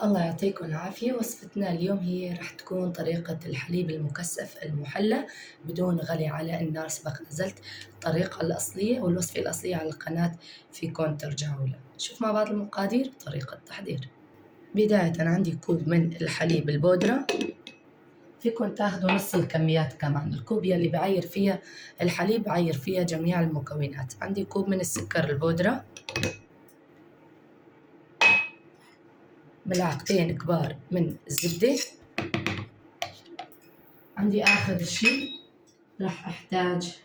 الله يعطيكم العافية. وصفتنا اليوم هي راح تكون طريقة الحليب المكثف المحلى بدون غلي على النار. سبق نزلت الطريقة الأصلية والوصفة الأصلية على القناة، فيكم ترجعوا لها. نشوف مع بعض المقادير وطريقة التحضير. بداية عندي كوب من الحليب البودرة، فيكم تاخذوا نص الكميات كمان. الكوب يلي بعير فيها الحليب بعير فيها جميع المكونات. عندي كوب من السكر البودرة، ملعقتين كبار من الزبدة. عندي آخر شي راح أحتاج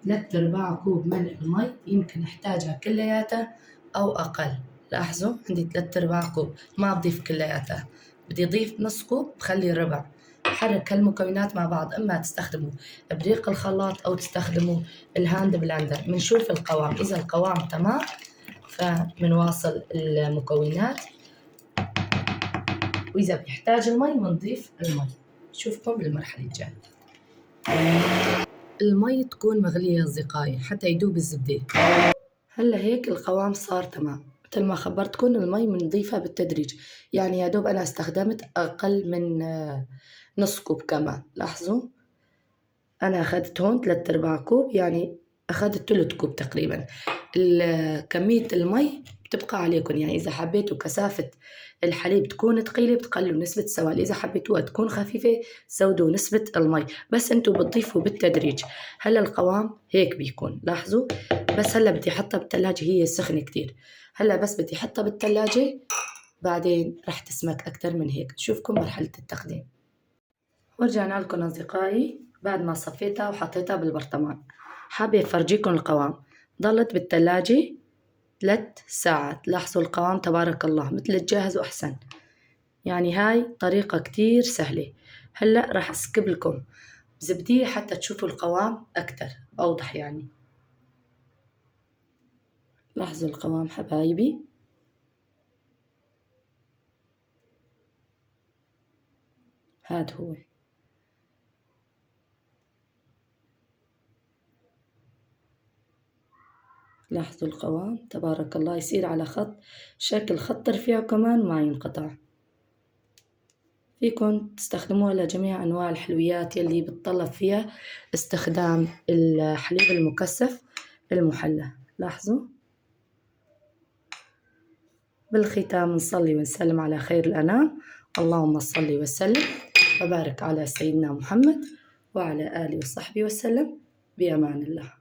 3/4 كوب من المي، يمكن أحتاجها كلياتها أو أقل. لاحظوا عندي 3/4 كوب، ما بضيف كلياتها، بدي أضيف نص كوب بخلي الربع. حرك هالمكونات مع بعض، إما تستخدموا إبريق الخلاط أو تستخدموا الهاند بلندر. بنشوف القوام، إذا القوام تمام فبنواصل المكونات، وإذا بيحتاج المي بنضيف المي. نشوفكم بالمرحلة الجاية. المي تكون مغلية يا أصدقائي حتى يدوب الزبدة. هلا هيك القوام صار تمام. مثل ما خبرتكم المي بنضيفها بالتدريج، يعني يا دوب أنا استخدمت أقل من نص كوب كمان. لاحظوا أنا أخذت هون 3/4 كوب، يعني أخذت 3 كوب تقريبا. كمية المي بتبقى عليكم، يعني إذا حبيتوا كثافة الحليب تكون ثقيلة بتقللوا نسبة السوائل، إذا حبيتوها تكون خفيفة زودوا نسبة المي، بس أنتوا بتضيفوا بالتدريج. هلا القوام هيك بيكون، لاحظوا. بس هلا بدي أحطها بالثلاجة، هي سخنة كتير. هلا بس بدي أحطها بالثلاجة، بعدين رح تسمك أكتر من هيك. نشوفكم مرحلة التقديم. ورجعنا لكم أصدقائي بعد ما صفيتها وحطيتها بالبرطمان. حابة أفرجيكم القوام، ضلت بالثلاجة 3 ساعات. لاحظوا القوام تبارك الله مثل الجاهز وأحسن. يعني هاي طريقة كتير سهلة. هلأ راح أسكب لكم زبدية حتى تشوفوا القوام أكتر أوضح يعني. لاحظوا القوام حبايبي، هاد هو. لاحظوا القوام تبارك الله، يصير على خط شكل خط رفيع كمان ما ينقطع. فيكن تستخدموها لجميع أنواع الحلويات يلي بتطلب فيها استخدام الحليب المكثف المحلى. لاحظوا. بالختام نصلي ونسلم على خير الأنام. اللهم صل وسلم وبارك على سيدنا محمد وعلى آله وصحبه وسلم. بأمان الله.